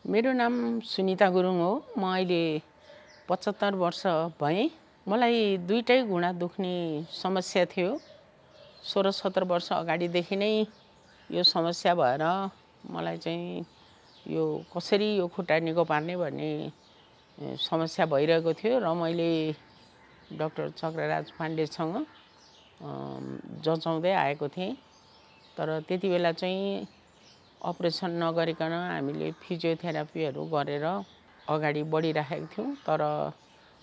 मेरो नाम सुनिता गुरुङ हो। म अहिले 75 वर्ष भएँ। मलाई दुईटै घुँडा दुख्ने समस्या थियो। 16-17 वर्ष अगाडिदेखि नै यो समस्या भएर मलाई चाहिँ यो कसरी यो खुट्टा निको पार्ने भन्ने समस्या भइरहेको थियो र मैले डाक्टर चक्रराज पाण्डेसँग जचाउँदै आएको थिएँ। तर त्यति बेला चाहिँ अपरेसन नगरिकन हामीले फिजियोथेरापीहरू गरेर अगाडि बढिराखेको थियौँ। तर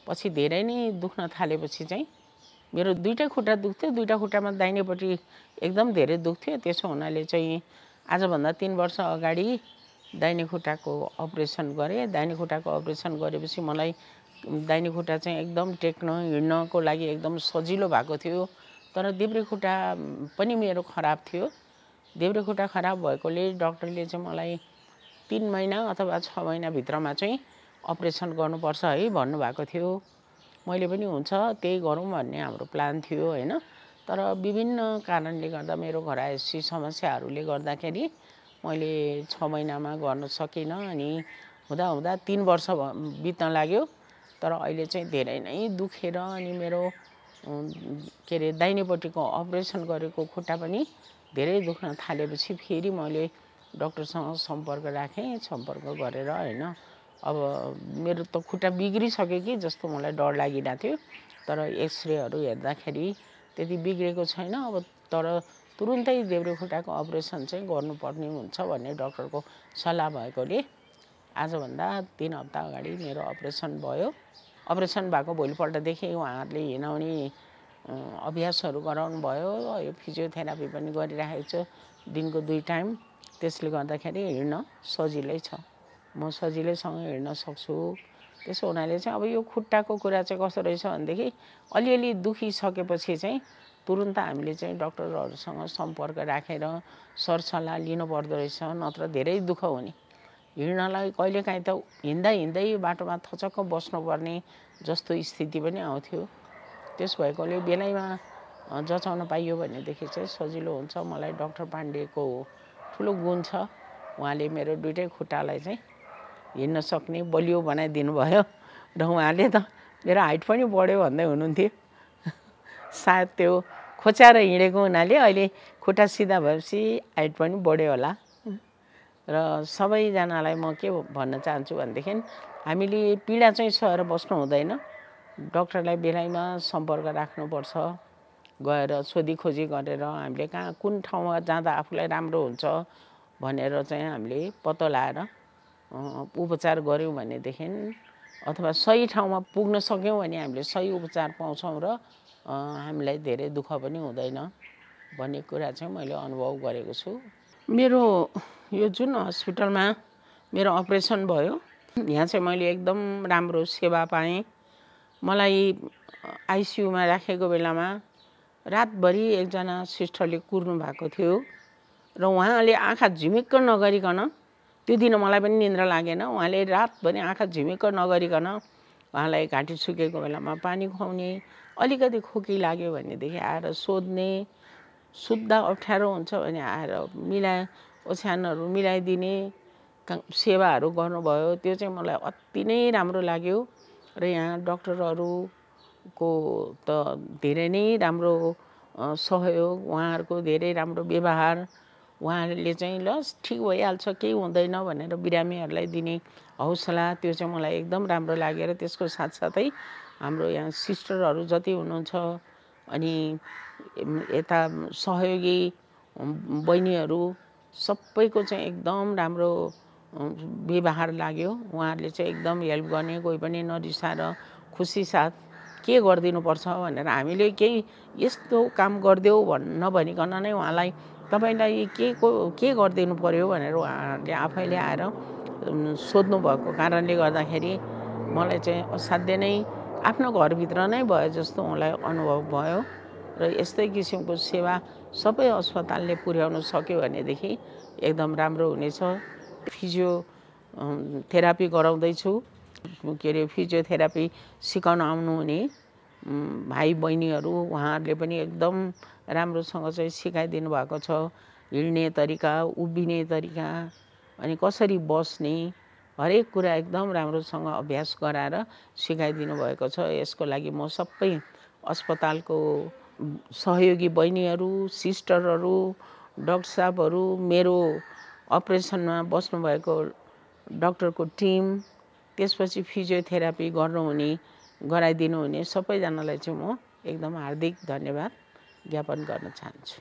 पछि धेरै नै दुख्न थालेपछि चाहिँ मेरो दुईटै खुट्टा दुख्थ्यो। दुईटा खुट्टामा दाहिनेपट्टि एकदम धेरै दुख्थ्यो। त्यसो हुनाले चाहिँ आजभन्दा 3 वर्ष अगाडि दाहिने खुट्टाको अपरेसन गरेँ। दाहिने खुट्टाको अपरेसन गरेपछि मलाई दाहिने खुट्टा चाहिँ एकदम टेक्न हिँड्नको लागि एकदम सजिलो भएको थियो। तर देब्रे खुट्टा पनि मेरो खराब थियो। देब्रे खुट्टा खराब भएकोले डाक्टरले चाहिँ मलाई 3 महिना अथवा 6 महिनाभित्रमा चाहिँ अपरेसन गर्नुपर्छ है भन्नुभएको थियो। मैले पनि हुन्छ त्यही गरौँ भन्ने हाम्रो प्लान थियो होइन। तर विभिन्न कारणले गर्दा मेरो घरायसी समस्याहरूले गर्दाखेरि मैले 6 महिनामा गर्न सकिनँ। अनि हुँदा 3 वर्ष बित्न लाग्यो। तर अहिले चाहिँ धेरै नै दुखेर अनि मेरो के अरे दाहिनेपट्टिको अपरेसन गरेको खुट्टा पनि धेरै दुख्न थालेपछि फेरि मैले डाक्टरसँग सम्पर्क राखेँ। सम्पर्क गरेर होइन अब मेरो त खुट्टा बिग्रिसक्यो कि जस्तो मलाई डर लागिरहेको थियो। तर एक्सरेहरू हेर्दाखेरि त्यति बिग्रेको छैन। अब तर तुरुन्तै देब्रे खुट्टाको अपरेसन चाहिँ गर्नुपर्ने हुन्छ भन्ने डाक्टरको सल्लाह भएकोले आजभन्दा 3 हप्ता अगाडि मेरो अपरेसन भयो। अपरेसन भएको भोलिपल्टदेखि उहाँहरूले हिँडाउने अभ्यासहरू गराउनु भयो। यो फिजियोथेरापी पनि गरिराखेको छु दिनको 2 टाइम। त्यसले गर्दाखेरि हिँड्न सजिलै छ। म सजिलैसँग हिँड्न सक्छु। त्यसो हुनाले चाहिँ अब यो खुट्टाको कुरा चाहिँ कस्तो रहेछ भनेदेखि अलिअलि दुखिसकेपछि चाहिँ तुरुन्त हामीले चाहिँ डाक्टरहरूसँग सम्पर्क राखेर सरसल्लाह लिनुपर्दो रहेछ। नत्र धेरै दुःख हुने। हिँड्नलाई कहिलेकाहीँ त हिँड्दै बाटोमा थचक्क बस्नुपर्ने जस्तो स्थिति पनि आउँथ्यो। त्यस भएकोले बेलैमा जचाउन पाइयो भनेदेखि चाहिँ सजिलो हुन्छ। मलाई डाक्टर पाण्डेको ठुलो गुण छ। उहाँले मेरो दुईटै खुट्टालाई चाहिँ हिँड्न सक्ने बलियो बनाइदिनु भयो र उहाँले त मेरो हाइट पनि बढ्यो भन्दै हुनुहुन्थ्यो। सायद त्यो खोच्याएर हिँडेको हुनाले अहिले खुट्टा सिधा भएपछि हाइट पनि बढ्यो होला। र सबैजनालाई म के भन्न चाहन्छु भनेदेखि हामीले पीडा चाहिँ सहेर बस्नु हुँदैन। डाक्टरलाई बेलैमा सम्पर्क राख्नुपर्छ। गएर सोधीखोजी गरेर हामीले कहाँ कुन ठाउँमा जाँदा आफूलाई राम्रो हुन्छ भनेर चाहिँ हामीले पत्तो लगाएर उपचार गऱ्यौँ भनेदेखि अथवा सही ठाउँमा पुग्न सक्यौँ भने हामीले सही उपचार पाउँछौँ र हामीलाई धेरै दुःख पनि हुँदैन भन्ने कुरा चाहिँ मैले अनुभव गरेको छु। मेरो यो जुन हस्पिटलमा मेरो अपरेसन भयो यहाँ चाहिँ मैले एकदम राम्रो सेवा पाएँ। मलाई आइसियुमा राखेको बेलामा रातभरि एकजना सिस्टरले कुर्नु भएको थियो र उहाँले आँखा झिमिक्क नगरिकन त्यो दिन मलाई पनि निन्द्रा लागेन। उहाँले रातभरि आँखा झिमिक्क नगरिकन उहाँलाई घाँटी सुकेको बेलामा पानी खुवाउने, अलिकति खोकी लाग्यो भनेदेखि आएर सोध्ने, सुत्दा अप्ठ्यारो हुन्छ भने आएर ओछ्यानहरू मिलाइदिने सेवाहरू गर्नुभयो। त्यो चाहिँ मलाई अति नै राम्रो लाग्यो। र यहाँ डाक्टरहरूको त धेरै नै राम्रो सहयोग, उहाँहरूको धेरै राम्रो व्यवहार, उहाँहरूले चाहिँ ल ठिक भइहाल्छ केही हुँदैन भनेर बिरामीहरूलाई दिने हौसला, त्यो चाहिँ मलाई एकदम राम्रो लागेर त्यसको साथसाथै हाम्रो यहाँ सिस्टरहरू जति हुनुहुन्छ अनि यता सहयोगी बहिनीहरू सबैको चाहिँ एकदम राम्रो व्यवहार लाग्यो। उहाँहरूले चाहिँ एकदम हेल्प गर्ने, कोही पनि नरिसाएर खुसी साथ के गरिदिनुपर्छ भनेर हामीले केही यस्तो काम गरिदेऊ नभनिकन नै उहाँलाई तपाईँलाई के गरिदिनु पर्यो भनेर उहाँहरूले आफैले आएर सोध्नु भएको कारणले गर्दाखेरि मलाई चाहिँ असाध्य नै आफ्नो घरभित्र नै भयो जस्तो मलाई अनुभव भयो। र यस्तै किसिमको सेवा सबै अस्पतालले पुर्याउन सक्यो भनेदेखि एकदम राम्रो हुनेछ। फिजियोथेरापी गराउँदैछु। के अरे फिजियोथेरापी सिकाउन आउनुहुने भाइ बहिनीहरू उहाँहरूले पनि एकदम राम्रोसँग चाहिँ सिकाइदिनु भएको छ। हिँड्ने तरिका, उभिने तरिका, अनि कसरी बस्ने, हरेक कुरा एकदम राम्रोसँग अभ्यास गराएर सिकाइदिनु भएको छ। यसको लागि म सबै अस्पतालको सहयोगी बहिनीहरू, सिस्टरहरू, डाक्टर साहबहरू, मेरो अपरेसनमा बस्नुभएको डाक्टरको टिम, त्यसपछि फिजियोथेरापी गराइदिनु हुने सबैजनालाई चाहिँ म एकदम हार्दिक धन्यवाद ज्ञापन गर्न चाहन्छु।